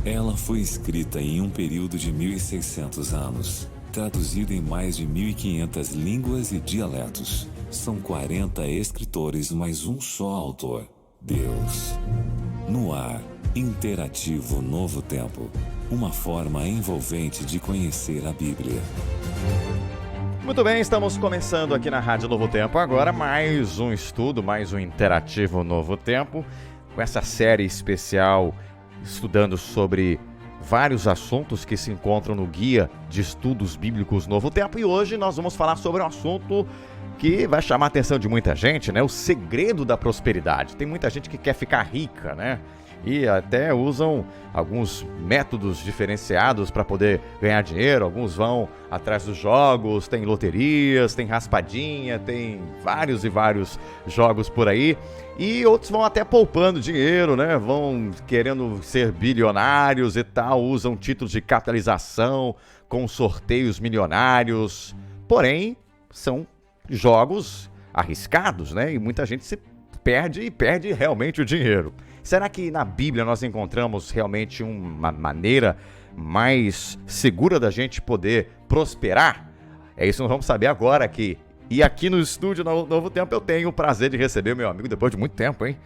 Ela foi escrita em um período de 1.600 anos, traduzida em mais de 1.500 línguas e dialetos. São 40 escritores, mas um só autor: Deus. No ar, interativo Novo Tempo. Uma forma envolvente de conhecer a Bíblia. Muito bem, estamos começando aqui na Rádio Novo Tempo agora mais um estudo, mais um interativo Novo Tempo, com essa série especial estudando sobre vários assuntos que se encontram no Guia de Estudos Bíblicos Novo Tempo. E hoje nós vamos falar sobre um assunto que vai chamar a atenção de muita gente, né? O segredo da prosperidade. Tem muita gente que quer ficar rica, né? E até usam alguns métodos diferenciados para poder ganhar dinheiro. Alguns vão atrás dos jogos, tem loterias, tem raspadinha, tem vários e vários jogos por aí. E outros vão até poupando dinheiro, né? Vão querendo ser bilionários e tal, usam títulos de capitalização com sorteios milionários. Porém, são jogos arriscados, né? E muita gente se perde realmente o dinheiro. Será que na Bíblia nós encontramos realmente uma maneira mais segura da gente poder prosperar? É isso que nós vamos saber agora aqui. E aqui no estúdio Novo Tempo eu tenho o prazer de receber o meu amigo, depois de muito tempo, hein?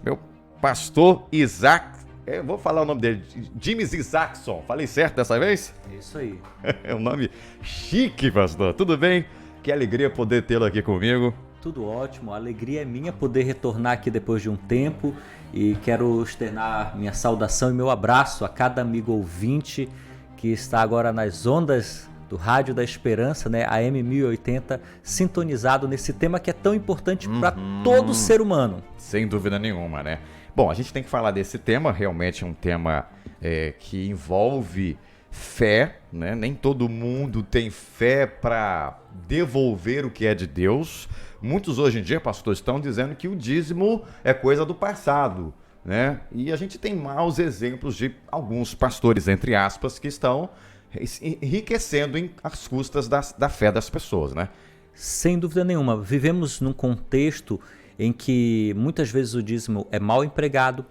Meu pastor Isaac, eu vou falar o nome dele, James Isaacson. Falei certo dessa vez? É isso aí. É um nome chique, pastor. Tudo bem? Que alegria poder tê-lo aqui comigo. Tudo ótimo, a alegria é minha poder retornar aqui depois de um tempo e quero externar minha saudação e meu abraço a cada amigo ouvinte que está agora nas ondas do Rádio da Esperança, né, AM 1080, sintonizado nesse tema que é tão importante para todo ser humano. Sem dúvida nenhuma, né? Bom, a gente tem que falar desse tema, realmente é um tema que envolve fé, né? Nem todo mundo tem fé para devolver o que é de Deus. Muitos hoje em dia, pastor, estão dizendo que o dízimo é coisa do passado, né? E a gente tem maus exemplos de alguns pastores, entre aspas, que estão enriquecendo às custas da fé das pessoas, né? Sem dúvida nenhuma. Vivemos num contexto em que muitas vezes o dízimo é mal empregado,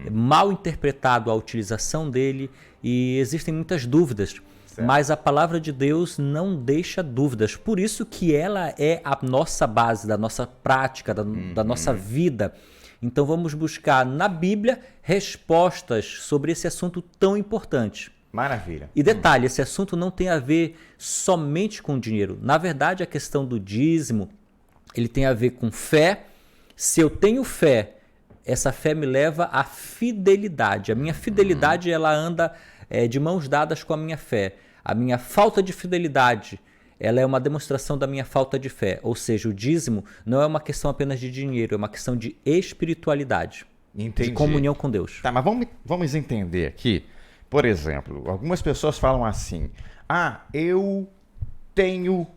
é mal interpretado a utilização dele e existem muitas dúvidas. Certo. Mas a palavra de Deus não deixa dúvidas. Por isso que ela é a nossa base, da nossa prática, da nossa vida. Então vamos buscar na Bíblia respostas sobre esse assunto tão importante. Maravilha. E detalhe, esse assunto não tem a ver somente com dinheiro. Na verdade, a questão do dízimo, ele tem a ver com fé. Se eu tenho fé, essa fé me leva à fidelidade. A minha fidelidade, ela anda de mãos dadas com a minha fé. A minha falta de fidelidade, ela é uma demonstração da minha falta de fé. Ou seja, o dízimo não é uma questão apenas de dinheiro, é uma questão de espiritualidade. Entendi. De comunhão com Deus. Tá, mas vamos entender aqui. Por exemplo, algumas pessoas falam assim: eu tenho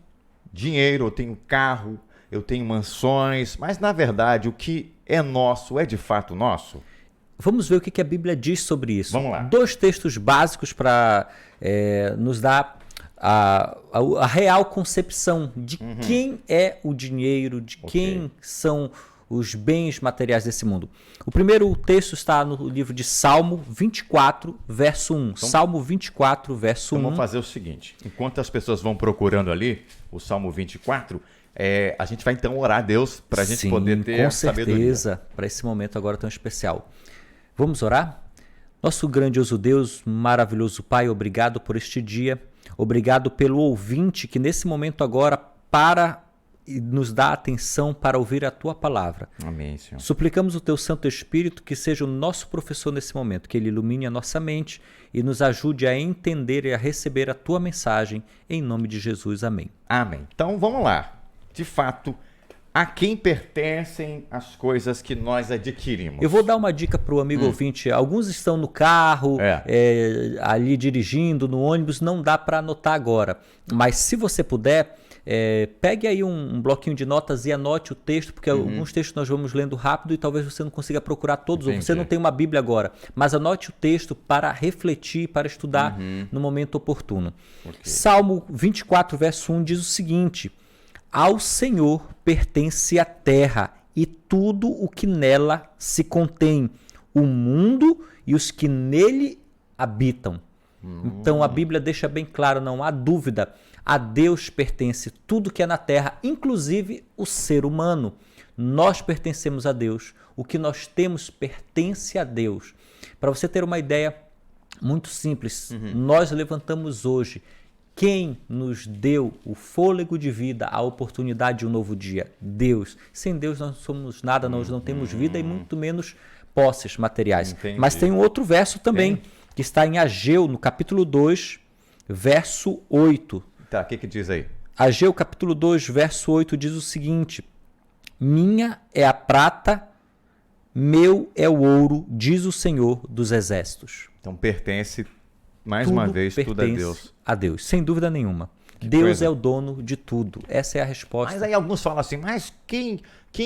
dinheiro, eu tenho carro, eu tenho mansões, mas na verdade o que é nosso é de fato nosso? Vamos ver o que a Bíblia diz sobre isso. Vamos lá. 2 textos básicos para nos dar a real concepção de quem é o dinheiro, de quem são os bens materiais desse mundo. O primeiro texto está no livro de Salmo 24, verso 1. Então, Salmo 24, verso 1. Então vamos fazer o seguinte: enquanto as pessoas vão procurando ali o Salmo 24, a gente vai então orar a Deus para a gente poder ter sabedoria. Com certeza, para esse momento agora tão especial. Vamos orar? Nosso grandioso Deus, maravilhoso Pai, obrigado por este dia. Obrigado pelo ouvinte que nesse momento agora nos dá atenção para ouvir a Tua palavra. Amém, Senhor. Suplicamos o Teu Santo Espírito que seja o nosso professor nesse momento, que Ele ilumine a nossa mente e nos ajude a entender e a receber a Tua mensagem, em nome de Jesus. Amém. Amém. Então vamos lá. De fato, a quem pertencem as coisas que nós adquirimos? Eu vou dar uma dica para o amigo ouvinte. Alguns estão no carro, ali dirigindo, no ônibus, não dá para anotar agora. Mas se você puder, pegue aí um bloquinho de notas e anote o texto, porque alguns textos nós vamos lendo rápido e talvez você não consiga procurar todos, ou você não tem uma Bíblia agora. Mas anote o texto para refletir, para estudar no momento oportuno. Okay. Salmo 24, verso 1 diz o seguinte: ao Senhor pertence a terra e tudo o que nela se contém, o mundo e os que nele habitam. Então a Bíblia deixa bem claro, não há dúvida, a Deus pertence tudo que é na terra, inclusive o ser humano. Nós pertencemos a Deus, o que nós temos pertence a Deus. Para você ter uma ideia muito simples, nós levantamos hoje. Quem nos deu o fôlego de vida, a oportunidade de um novo dia? Deus. Sem Deus nós não somos nada, nós não temos vida e muito menos posses materiais. Entendi. Mas tem um outro verso também, que está em Ageu, no capítulo 2, verso 8. Tá, o que diz aí? Ageu, capítulo 2, verso 8, diz o seguinte: minha é a prata, meu é o ouro, diz o Senhor dos Exércitos. Então pertence, mais uma vez, tudo a Deus. A Deus, sem dúvida nenhuma. Deus é o dono de tudo. Essa é a resposta. Mas aí alguns falam assim, mas quem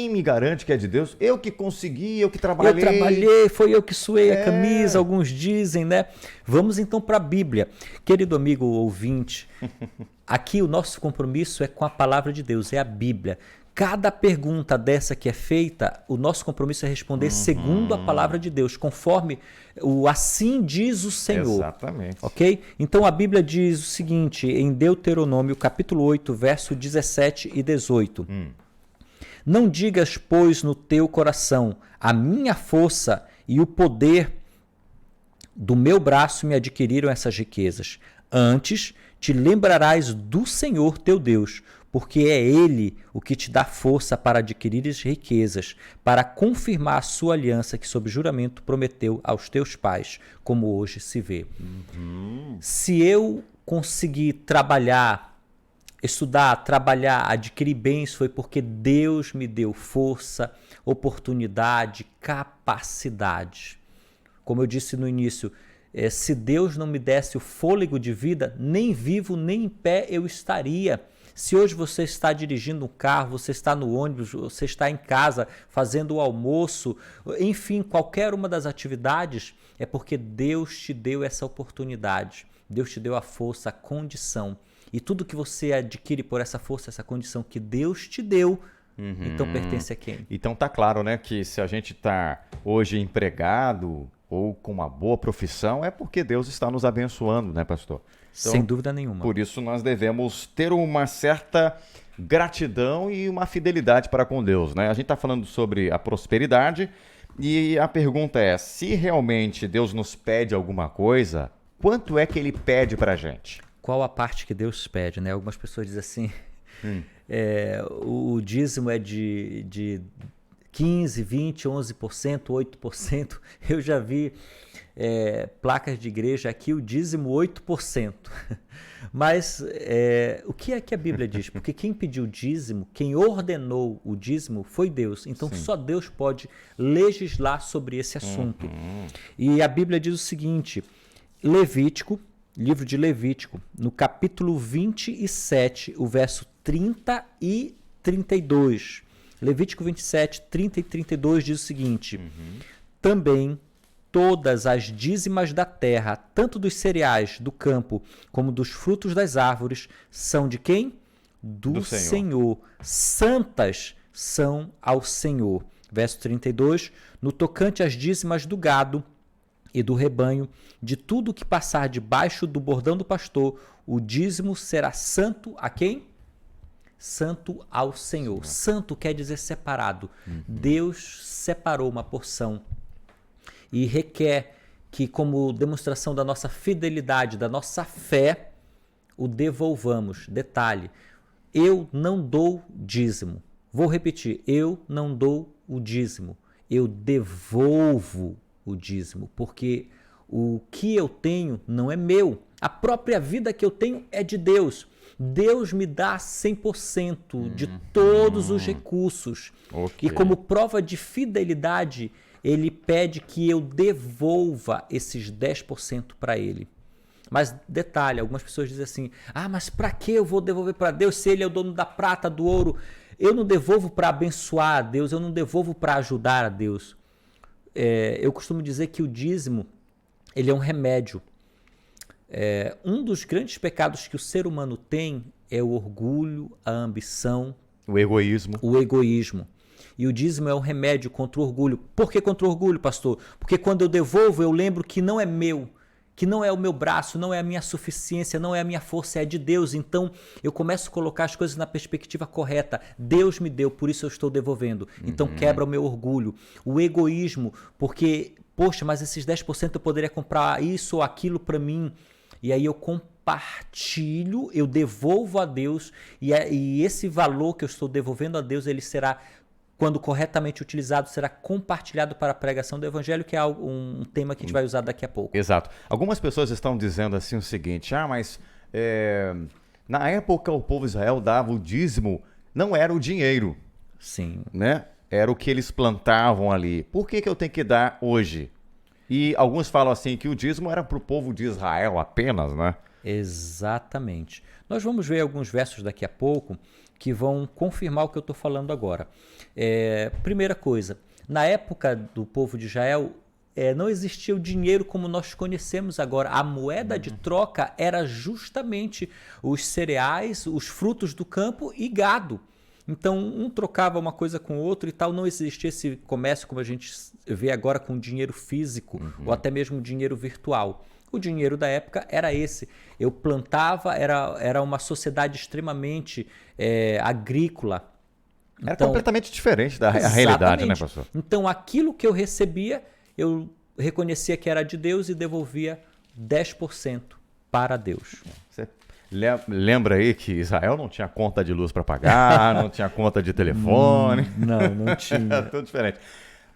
me garante que é de Deus? Eu que consegui, eu que trabalhei. Eu trabalhei, foi eu que suei a camisa, alguns dizem, né? Vamos então para a Bíblia. Querido amigo ouvinte, aqui o nosso compromisso é com a palavra de Deus, é a Bíblia. Cada pergunta dessa que é feita, o nosso compromisso é responder segundo a palavra de Deus, conforme o assim diz o Senhor. Exatamente. Ok? Então a Bíblia diz o seguinte, em Deuteronômio, capítulo 8, verso 17 e 18. Não digas, pois, no teu coração, a minha força e o poder do meu braço me adquiriram essas riquezas. Antes, te lembrarás do Senhor teu Deus, porque é Ele o que te dá força para adquirir as riquezas, para confirmar a sua aliança que sob juramento prometeu aos teus pais, como hoje se vê. Se eu conseguir trabalhar, estudar, trabalhar, adquirir bens, foi porque Deus me deu força, oportunidade, capacidade. Como eu disse no início, se Deus não me desse o fôlego de vida, nem vivo nem em pé eu estaria. Se hoje você está dirigindo um carro, você está no ônibus, você está em casa fazendo o almoço, enfim, qualquer uma das atividades, é porque Deus te deu essa oportunidade. Deus te deu a força, a condição. E tudo que você adquire por essa força, essa condição que Deus te deu, então pertence a quem? Então tá claro, né, que se a gente está hoje empregado ou com uma boa profissão, é porque Deus está nos abençoando, né, pastor? Então, sem dúvida nenhuma. Por isso nós devemos ter uma certa gratidão e uma fidelidade para com Deus, né? A gente está falando sobre a prosperidade e a pergunta é, se realmente Deus nos pede alguma coisa, quanto é que Ele pede para a gente? Qual a parte que Deus pede, né? Algumas pessoas dizem assim, o dízimo é de 15%, 20%, 11%, 8%. Eu já vi placas de igreja aqui, o dízimo 8%. Mas o que é que a Bíblia diz? Porque quem pediu o dízimo, quem ordenou o dízimo foi Deus. Então só Deus pode legislar sobre esse assunto. E a Bíblia diz o seguinte, Levítico, livro de Levítico, no capítulo 27, o verso 30 e 32. Levítico 27, 30 e 32 diz o seguinte, também todas as dízimas da terra, tanto dos cereais do campo como dos frutos das árvores, são de quem? Do Senhor. Santas são ao Senhor. Verso 32, no tocante às dízimas do gado e do rebanho, de tudo que passar debaixo do bordão do pastor, o dízimo será santo a quem? Santo ao Senhor. Santo quer dizer separado. Deus separou uma porção e requer que, como demonstração da nossa fidelidade, da nossa fé, o devolvamos. Detalhe, eu não dou dízimo. Vou repetir, eu não dou o dízimo. Eu devolvo o dízimo, porque o que eu tenho não é meu. A própria vida que eu tenho é de Deus. Deus me dá 100% de todos os recursos. E como prova de fidelidade, Ele pede que eu devolva esses 10% para Ele. Mas detalhe, algumas pessoas dizem assim, mas para que eu vou devolver para Deus se Ele é o dono da prata, do ouro? Eu não devolvo para abençoar a Deus, eu não devolvo para ajudar a Deus. Eu costumo dizer que o dízimo, ele é um remédio. Um dos grandes pecados que o ser humano tem é o orgulho, a ambição, o egoísmo. E o dízimo é um remédio contra o orgulho. Por que contra o orgulho, pastor? Porque quando eu devolvo, eu lembro que não é meu. que não é o meu braço, não é a minha suficiência, não é a minha força, é de Deus. Então eu começo a colocar as coisas na perspectiva correta. Deus me deu, por isso eu estou devolvendo. Então quebra o meu orgulho. O egoísmo, porque, poxa, mas esses 10% eu poderia comprar isso ou aquilo para mim. E aí eu compartilho, eu devolvo a Deus e esse valor que eu estou devolvendo a Deus, ele será, quando corretamente utilizado, será compartilhado para a pregação do Evangelho, que é um tema que a gente vai usar daqui a pouco. Exato. Algumas pessoas estão dizendo assim o seguinte, mas na época o povo de Israel dava o dízimo, não era o dinheiro. Sim. Né? Era o que eles plantavam ali. Por que eu tenho que dar hoje? E alguns falam assim que o dízimo era para o povo de Israel apenas, né? Exatamente. Nós vamos ver alguns versos daqui a pouco que vão confirmar o que eu estou falando agora. Primeira coisa, na época do povo de Israel, não existia o dinheiro como nós conhecemos agora. A moeda de troca era justamente os cereais, os frutos do campo e gado. Então, um trocava uma coisa com o outro e tal, não existia esse comércio como a gente vê agora com dinheiro físico ou até mesmo dinheiro virtual. O dinheiro da época era esse. Eu plantava, era uma sociedade extremamente agrícola. Era completamente diferente da realidade, né, pastor? Então, aquilo que eu recebia, eu reconhecia que era de Deus e devolvia 10% para Deus. Você lembra aí que Israel não tinha conta de luz para pagar, não tinha conta de telefone. Não tinha. Era tudo diferente.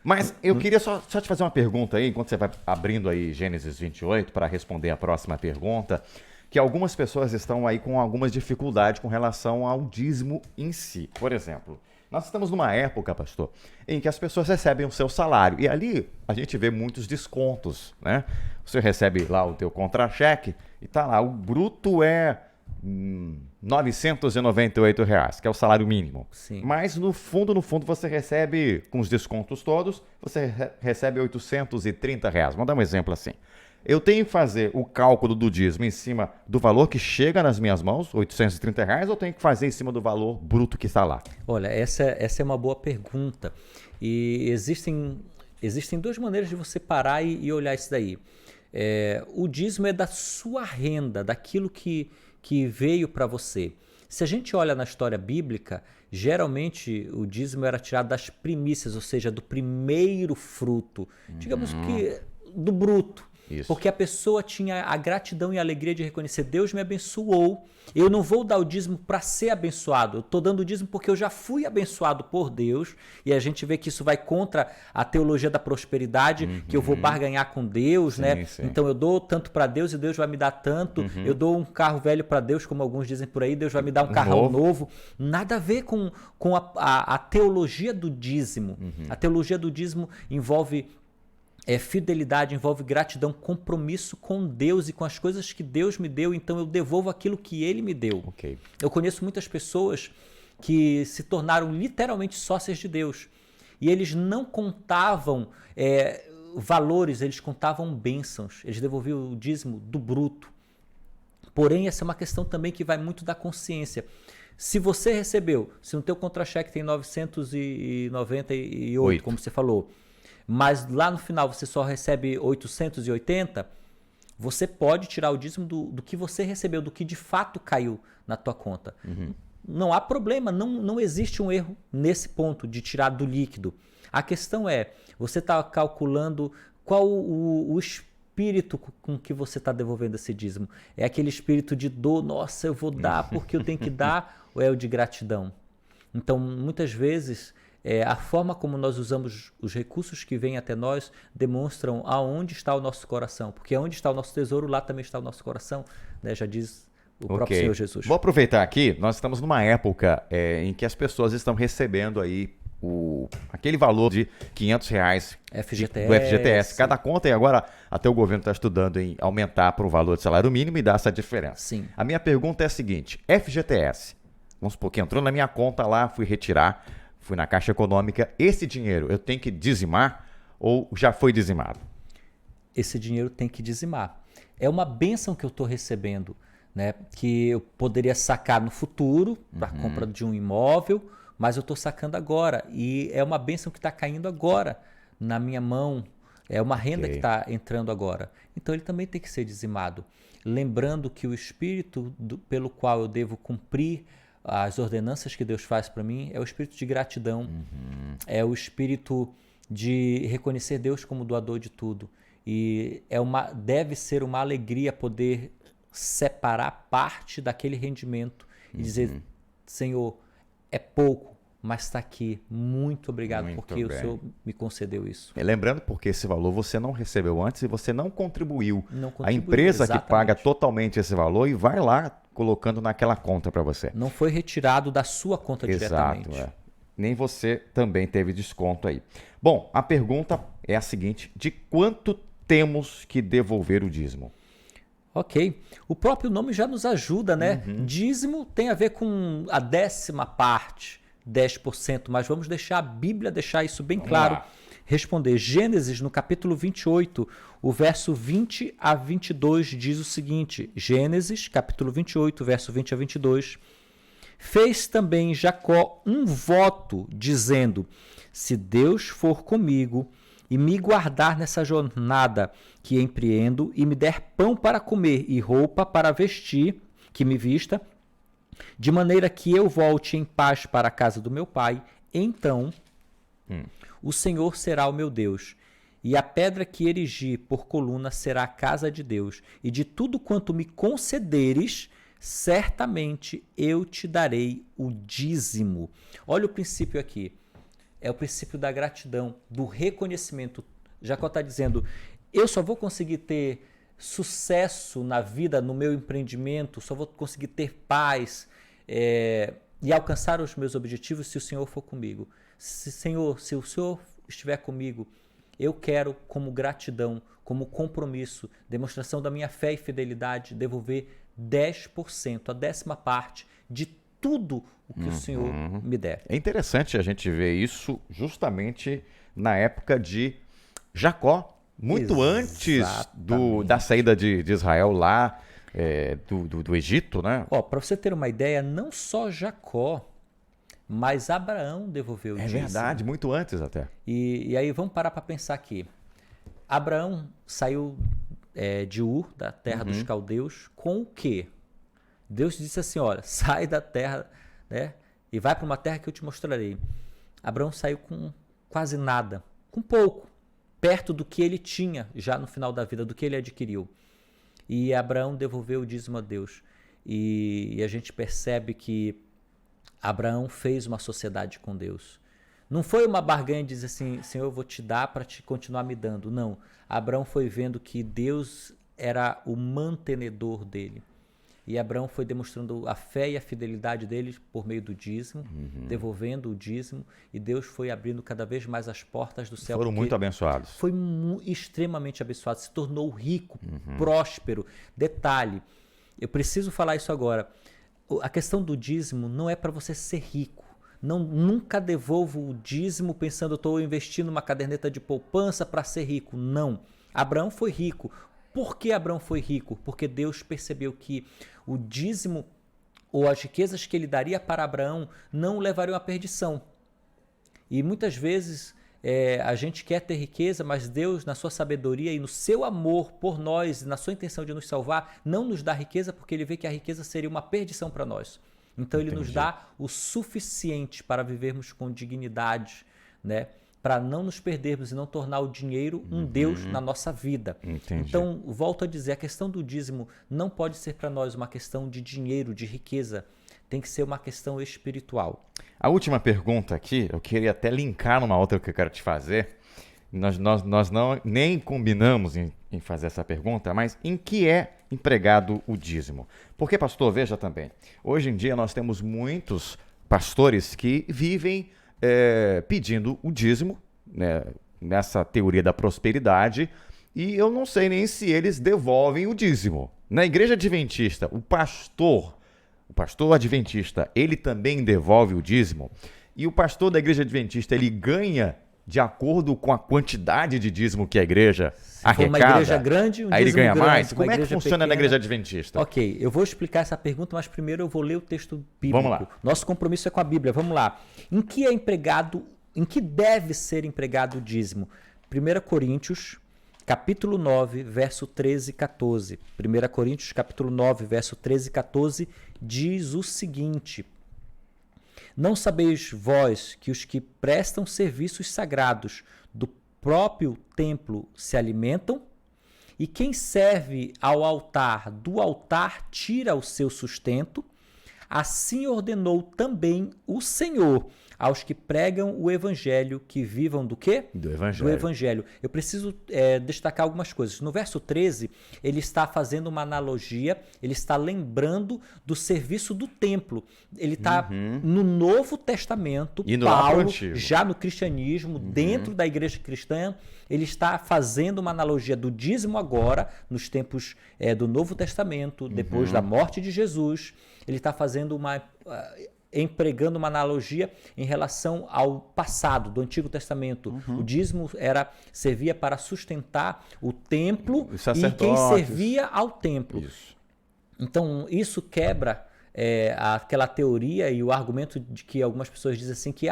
Mas eu queria só te fazer uma pergunta aí, enquanto você vai abrindo aí Gênesis 28 para responder a próxima pergunta, que algumas pessoas estão aí com algumas dificuldades com relação ao dízimo em si. Por exemplo, nós estamos numa época, pastor, em que as pessoas recebem o seu salário e ali a gente vê muitos descontos, né? Você recebe lá o teu contra-cheque e tá lá, o bruto é R$998, que é o salário mínimo. Sim. Mas no fundo você recebe, com os descontos todos, você recebe R$830. Vamos dar um exemplo assim. Eu tenho que fazer o cálculo do dízimo em cima do valor que chega nas minhas mãos, R$830, ou tenho que fazer em cima do valor bruto que está lá? Olha, essa é uma boa pergunta. E existem duas maneiras de você parar e olhar isso daí. O dízimo é da sua renda, daquilo que veio para você. Se a gente olha na história bíblica, geralmente o dízimo era tirado das primícias, ou seja, do primeiro fruto, digamos que do bruto. Isso. Porque a pessoa tinha a gratidão e a alegria de reconhecer, Deus me abençoou, eu não vou dar o dízimo para ser abençoado, eu estou dando o dízimo porque eu já fui abençoado por Deus, e a gente vê que isso vai contra a teologia da prosperidade, que eu vou barganhar com Deus, sim, né? Sim. Então eu dou tanto para Deus e Deus vai me dar tanto, eu dou um carro velho para Deus, como alguns dizem por aí, Deus vai me dar um carrão novo. Nada a ver com a teologia do dízimo. A teologia do dízimo envolve fidelidade, envolve gratidão, compromisso com Deus e com as coisas que Deus me deu, então eu devolvo aquilo que Ele me deu. Okay. Eu conheço muitas pessoas que se tornaram literalmente sócias de Deus e eles não contavam valores, eles contavam bênçãos, eles devolviam o dízimo do bruto. Porém, essa é uma questão também que vai muito da consciência. Se você recebeu, se no teu contra-cheque tem 998, como você falou, mas lá no final você só recebe 880, você pode tirar o dízimo do que você recebeu, do que de fato caiu na tua conta. Não há problema, não existe um erro nesse ponto de tirar do líquido. A questão é, você está calculando qual o espírito com que você está devolvendo esse dízimo. É aquele espírito de dor, nossa, eu vou dar porque eu tenho que dar, ou é o de gratidão? Então, muitas vezes, a forma como nós usamos os recursos que vêm até nós demonstram aonde está o nosso coração. Porque onde está o nosso tesouro, lá também está o nosso coração, né? Já diz o próprio Senhor Jesus. Vou aproveitar aqui, nós estamos numa época em que as pessoas estão recebendo aí aquele valor de R$500 do FGTS. Cada conta, e agora até o governo está estudando em aumentar para o valor de salário mínimo e dar essa diferença. Sim. A minha pergunta é a seguinte, FGTS, vamos supor que entrou na minha conta lá, fui retirar, fui na Caixa Econômica, esse dinheiro eu tenho que dizimar ou já foi dizimado? Esse dinheiro tem que dizimar. É uma bênção que eu estou recebendo, né? Que eu poderia sacar no futuro para a compra de um imóvel, mas eu estou sacando agora. E é uma bênção que está caindo agora na minha mão. É uma renda que está entrando agora. Então ele também tem que ser dizimado. Lembrando que o espírito pelo qual eu devo cumprir as ordenanças que Deus faz para mim é o espírito de gratidão, é o espírito de reconhecer Deus como doador de tudo. E deve ser uma alegria poder separar parte daquele rendimento e dizer, Senhor, é pouco, mas está aqui. Muito obrigado, porque o Senhor me concedeu isso. E lembrando, porque esse valor você não recebeu antes e você não contribuiu. A empresa exatamente. Que paga totalmente esse valor e vai lá colocando naquela conta para você. Não foi retirado da sua conta diretamente. Exato, Nem você também teve desconto aí. Bom, a pergunta é a seguinte: de quanto temos que devolver o dízimo? Ok. O próprio nome já nos ajuda, né? Dízimo tem a ver com a 10ª parte, 10%, mas vamos deixar a Bíblia deixar isso bem claro. Responder. Gênesis, no capítulo 28, o verso 20 a 22 diz o seguinte. Gênesis, capítulo 28, verso 20 a 22. Fez também Jacó um voto, dizendo: se Deus for comigo e me guardar nessa jornada que empreendo, e me der pão para comer e roupa para vestir, que me vista, de maneira que eu volte em paz para a casa do meu pai, então o Senhor será o meu Deus, e a pedra que erigi por coluna será a casa de Deus, e de tudo quanto me concederes, certamente eu te darei o dízimo. Olha o princípio aqui. É o princípio da gratidão, do reconhecimento. Jacó está dizendo, eu só vou conseguir ter sucesso na vida, no meu empreendimento, só vou conseguir ter paz e alcançar os meus objetivos se o Senhor for comigo. Se o Senhor estiver comigo, eu quero, como gratidão, como compromisso, demonstração da minha fé e fidelidade, devolver 10%, a 10ª parte de tudo o que o Senhor me der. É interessante a gente ver isso justamente na época de Jacó, muito antes da saída de Israel lá do Egito, né? Para você ter uma ideia, não só Jacó, mas Abraão devolveu o dízimo. É verdade, muito antes até. E aí vamos parar para pensar aqui. Abraão saiu de Ur, da terra dos caldeus, com o quê? Deus disse assim, olha, sai da terra, né, e vai para uma terra que eu te mostrarei. Abraão saiu com quase nada, com pouco, perto do que ele tinha já no final da vida, do que ele adquiriu. E Abraão devolveu o dízimo a Deus. E a gente percebe que Abraão fez uma sociedade com Deus. Não foi uma barganha de dizer assim, Senhor, eu vou te dar para te continuar me dando. Não. Abraão foi vendo que Deus era o mantenedor dele. E Abraão foi demonstrando a fé e a fidelidade dele por meio do dízimo, devolvendo o dízimo, e Deus foi abrindo cada vez mais as portas do céu. Foram muito abençoados. Foi extremamente abençoado, se tornou rico, próspero. Detalhe, eu preciso falar isso agora, a questão do dízimo não é para você ser rico. Nunca devolva o dízimo pensando, eu estou investindo numa caderneta de poupança para ser rico. Não, Abraão foi rico. Por que Abraão foi rico? Porque Deus percebeu que o dízimo ou as riquezas que ele daria para Abraão não o levariam à perdição. E muitas vezes a gente quer ter riqueza, mas Deus, na sua sabedoria e no seu amor por nós, na sua intenção de nos salvar, não nos dá riqueza porque ele vê que a riqueza seria uma perdição para nós. Então ele nos dá o suficiente para vivermos com dignidade, né? Para não nos perdermos e não tornar o dinheiro um Deus na nossa vida. Entendi. Então, volto a dizer, a questão do dízimo não pode ser para nós uma questão de dinheiro, de riqueza. Tem que ser uma questão espiritual. A última pergunta aqui, eu queria até linkar numa outra que eu quero te fazer. Nós não, nem combinamos em fazer essa pergunta, mas em que é empregado o dízimo? Porque, pastor, veja também, hoje em dia nós temos muitos pastores que vivem pedindo o dízimo, né, nessa teoria da prosperidade, e eu não sei nem se eles devolvem o dízimo. Na igreja adventista, o pastor adventista, ele também devolve o dízimo, e o pastor da igreja adventista, ele ganha de acordo com a quantidade de dízimo que a igreja arrecada. Uma igreja grande, aí ele ganha grande, mais? Como é que funciona pequena. Na igreja adventista? Ok, eu vou explicar essa pergunta, mas primeiro eu vou ler o texto bíblico. Vamos lá. Nosso compromisso é com a Bíblia, vamos lá. Em que deve ser empregado o dízimo? 1 Coríntios, capítulo 9, verso 13 e 14. 1 Coríntios, capítulo 9, verso 13 e 14, diz o seguinte: Não sabeis vós que os que prestam serviços sagrados do próprio templo se alimentam? E quem serve ao altar, do altar tira o seu sustento? Assim ordenou também o Senhor aos que pregam o evangelho, que vivam do quê? Do evangelho. Do evangelho. Eu preciso destacar algumas coisas. No verso 13, ele está fazendo uma analogia, ele está lembrando do serviço do templo. Ele está no Novo Testamento, e no Paulo, já no cristianismo, dentro da igreja cristã, ele está fazendo uma analogia do dízimo agora, nos tempos do Novo Testamento, depois da morte de Jesus. Ele está fazendo empregando uma analogia em relação ao passado do Antigo Testamento. O dízimo servia para sustentar o templo e quem servia ao templo. Isso. Então, isso quebra aquela teoria e o argumento de que algumas pessoas dizem assim que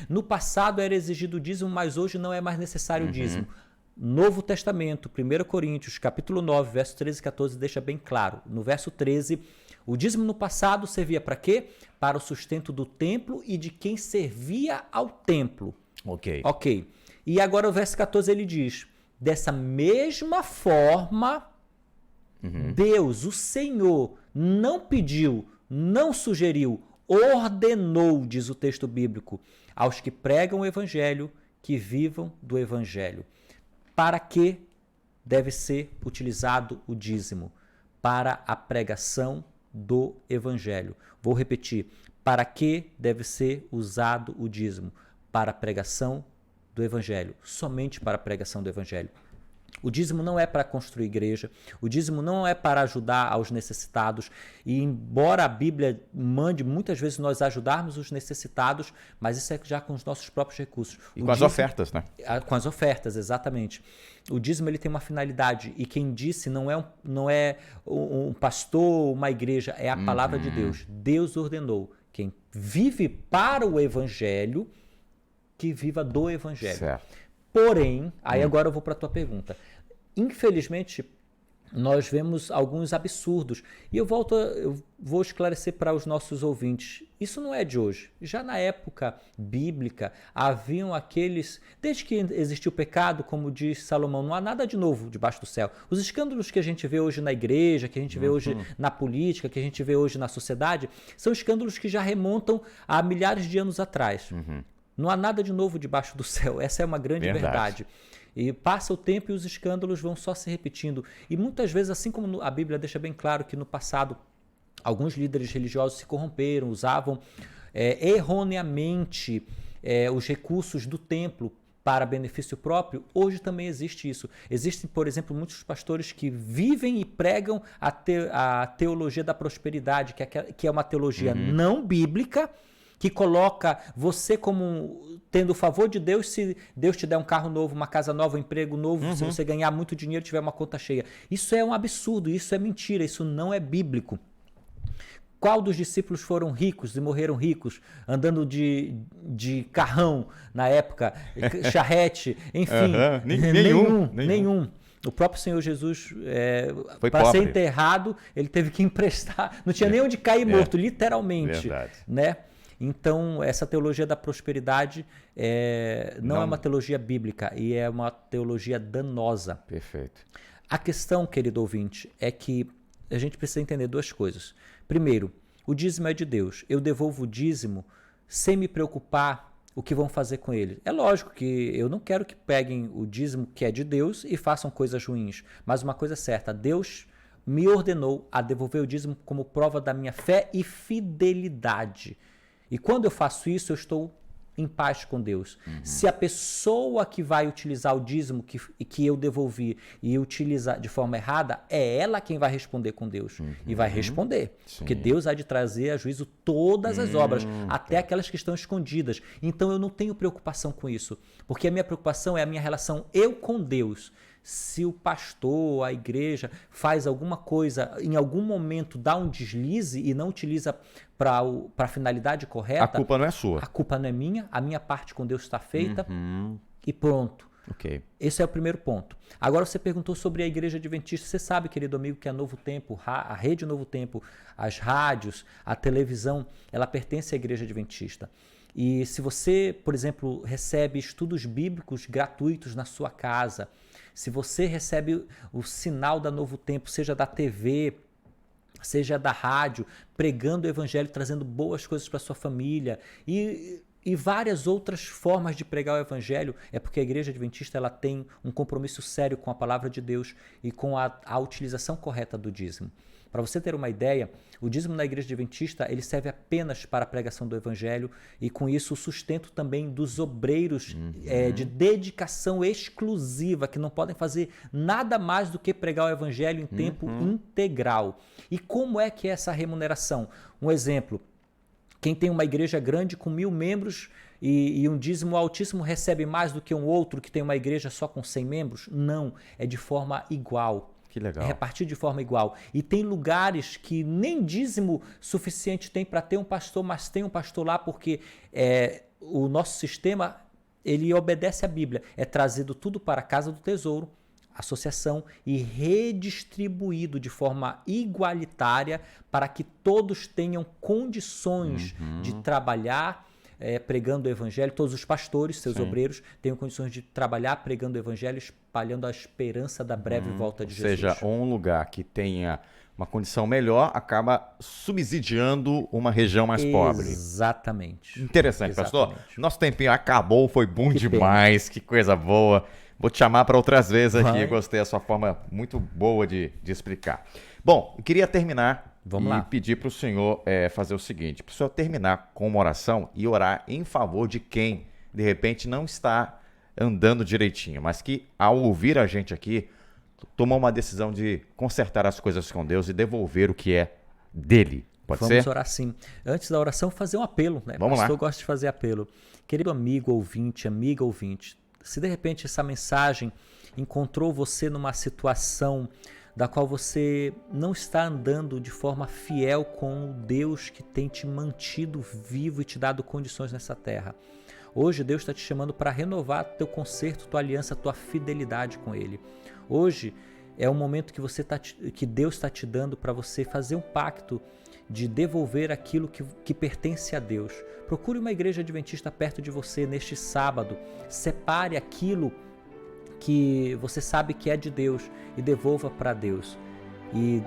no passado era exigido o dízimo, mas hoje não é mais necessário o dízimo. Novo Testamento, 1 Coríntios, capítulo 9, verso 13 e 14, deixa bem claro. No verso 13, o dízimo no passado servia para quê? Para o sustento do templo e de quem servia ao templo. Ok. E agora o verso 14 ele diz: dessa mesma forma, Deus, o Senhor, não pediu, não sugeriu, ordenou, diz o texto bíblico, aos que pregam o evangelho que vivam do evangelho. Para que deve ser utilizado o dízimo? Para a pregação do evangelho. Vou repetir. Para que deve ser usado o dízimo? Para a pregação do evangelho. Somente para a pregação do evangelho. O dízimo não é para construir igreja, o dízimo não é para ajudar aos necessitados, e embora a Bíblia mande muitas vezes nós ajudarmos os necessitados, mas isso é já com os nossos próprios recursos. E com as ofertas, né? Com as ofertas, exatamente. O dízimo ele tem uma finalidade, e quem disse não é um pastor, uma igreja, é a palavra de Deus. Deus ordenou quem vive para o evangelho, que viva do evangelho. Certo. Porém, aí agora eu vou para a tua pergunta. Infelizmente, nós vemos alguns absurdos. E eu vou esclarecer para os nossos ouvintes. Isso não é de hoje. Já na época bíblica, haviam aqueles... Desde que existiu o pecado, como diz Salomão, não há nada de novo debaixo do céu. Os escândalos que a gente vê hoje na igreja, que a gente vê hoje na política, que a gente vê hoje na sociedade, são escândalos que já remontam a milhares de anos atrás. Não há nada de novo debaixo do céu. Essa é uma grande verdade. E passa o tempo e os escândalos vão só se repetindo. E muitas vezes, assim como a Bíblia deixa bem claro que no passado alguns líderes religiosos se corromperam, usavam erroneamente os recursos do templo para benefício próprio, hoje também existe isso. Existem, por exemplo, muitos pastores que vivem e pregam a teologia da prosperidade, que é uma teologia não bíblica, que coloca você como tendo o favor de Deus se Deus te der um carro novo, uma casa nova, um emprego novo, se você ganhar muito dinheiro e tiver uma conta cheia. Isso é um absurdo, isso é mentira, isso não é bíblico. Qual dos discípulos foram ricos e morreram ricos, andando de carrão na época, charrete, enfim? Nenhum. O próprio Senhor Jesus, para ser enterrado, ele teve que emprestar, não tinha nem onde cair morto, literalmente. Verdade. Né? Então, essa teologia da prosperidade não é uma teologia bíblica e é uma teologia danosa. Perfeito. A questão, querido ouvinte, é que a gente precisa entender duas coisas. Primeiro, o dízimo é de Deus. Eu devolvo o dízimo sem me preocupar o que vão fazer com ele. É lógico que eu não quero que peguem o dízimo que é de Deus e façam coisas ruins. Mas uma coisa é certa, Deus me ordenou a devolver o dízimo como prova da minha fé e fidelidade. E quando eu faço isso, eu estou em paz com Deus. Se a pessoa que vai utilizar o dízimo que eu devolvi e utilizar de forma errada, é ela quem vai responder com Deus. E vai responder. Sim. Porque Deus há de trazer a juízo todas as obras, até aquelas que estão escondidas. Então eu não tenho preocupação com isso. Porque a minha preocupação é a minha relação eu com Deus. Se o pastor, a igreja, faz alguma coisa, em algum momento dá um deslize e não utiliza para a finalidade correta... A culpa não é sua. A culpa não é minha, a minha parte com Deus está feita e pronto. Ok. Esse é o primeiro ponto. Agora você perguntou sobre a Igreja Adventista. Você sabe, querido amigo, que a Novo Tempo, a Rede Novo Tempo, as rádios, a televisão, ela pertence à Igreja Adventista. E se você, por exemplo, recebe estudos bíblicos gratuitos na sua casa, se você recebe o sinal da Novo Tempo, seja da TV, seja da rádio, pregando o evangelho, trazendo boas coisas para sua família e várias outras formas de pregar o evangelho, é porque a Igreja Adventista ela tem um compromisso sério com a palavra de Deus e com a utilização correta do dízimo. Para você ter uma ideia, o dízimo na Igreja Adventista ele serve apenas para a pregação do evangelho e com isso o sustento também dos obreiros de dedicação exclusiva, que não podem fazer nada mais do que pregar o evangelho em tempo integral. E como é que é essa remuneração? Um exemplo, quem tem uma igreja grande com 1.000 membros e um dízimo altíssimo recebe mais do que um outro que tem uma igreja só com 100 membros? Não, é de forma igual. Que legal. É repartido de forma igual. E tem lugares que nem dízimo suficiente tem para ter um pastor, mas tem um pastor lá porque o nosso sistema ele obedece à Bíblia. É trazido tudo para a Casa do Tesouro, associação, e redistribuído de forma igualitária para que todos tenham condições de trabalhar pregando o evangelho. Todos os pastores, seus obreiros, tenham condições de trabalhar pregando o evangelho, espalhando a esperança da breve volta de Jesus. Ou seja, um lugar que tenha uma condição melhor acaba subsidiando uma região mais pobre. Exatamente. Interessante, pastor. Nosso tempinho acabou, foi bom demais, que coisa boa. Vou te chamar para outras vezes aqui, eu gostei da sua forma muito boa de explicar. Bom, eu queria terminar pedir para o senhor fazer o seguinte, para o senhor terminar com uma oração e orar em favor de quem, de repente, não está andando direitinho, mas que, ao ouvir a gente aqui, tomou uma decisão de consertar as coisas com Deus e devolver o que é dele. Pode ser? Vamos orar sim. Antes da oração, fazer um apelo. Vamos lá. O pastor gosta de fazer apelo. Querido amigo ouvinte, amiga ouvinte, se de repente essa mensagem encontrou você numa situação da qual você não está andando de forma fiel com o Deus que tem te mantido vivo e te dado condições nessa terra. Hoje Deus está te chamando para renovar teu conserto, tua aliança, tua fidelidade com Ele. Hoje é o momento que Deus está te dando para você fazer um pacto de devolver aquilo que pertence a Deus. Procure uma igreja adventista perto de você neste sábado. Separe aquilo que você sabe que é de Deus e devolva para Deus. E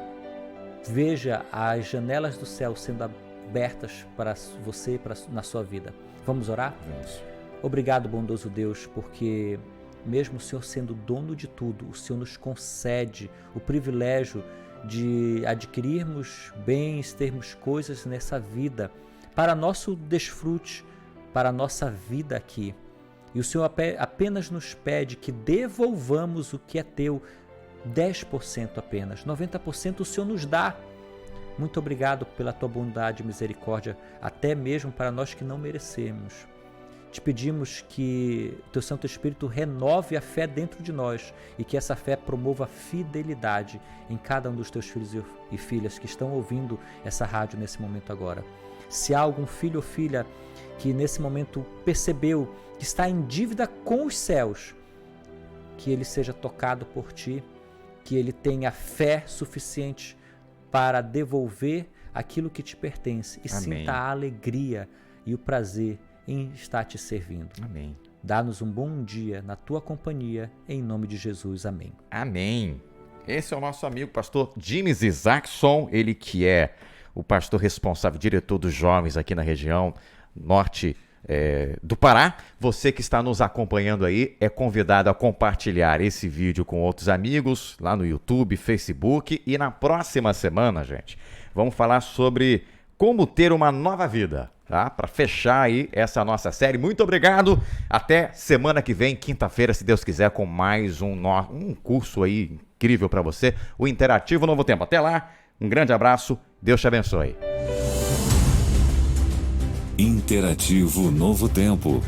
veja as janelas do céu sendo abertas para você na sua vida. Vamos orar? Vamos. Obrigado, bondoso Deus, porque mesmo o Senhor sendo dono de tudo, o Senhor nos concede o privilégio de adquirirmos bens, termos coisas nessa vida, para nosso desfrute, para a nossa vida aqui. E o Senhor apenas nos pede que devolvamos o que é teu, 10% apenas, 90% o Senhor nos dá. Muito obrigado pela tua bondade e misericórdia, até mesmo para nós que não merecemos. Te pedimos que teu Santo Espírito renove a fé dentro de nós e que essa fé promova fidelidade em cada um dos teus filhos e filhas que estão ouvindo essa rádio nesse momento agora. Se há algum filho ou filha que nesse momento percebeu que está em dívida com os céus, que ele seja tocado por ti, que ele tenha fé suficiente para devolver aquilo que te pertence e Amém. sinta a alegria e o prazer em estar te servindo. Amém. Dá-nos um bom dia na tua companhia, em nome de Jesus. Amém. Amém. Esse é o nosso amigo pastor Jimes Isaacson, ele que é o pastor responsável, diretor dos jovens aqui na região norte do Pará. Você que está nos acompanhando aí é convidado a compartilhar esse vídeo com outros amigos lá no YouTube, Facebook, e na próxima semana, gente, vamos falar sobre como ter uma nova vida, tá? Para fechar aí essa nossa série. Muito obrigado. Até semana que vem, quinta-feira, se Deus quiser, com mais um curso aí incrível para você, o Interativo Novo Tempo. Até lá, um grande abraço, Deus te abençoe. Interativo Novo Tempo.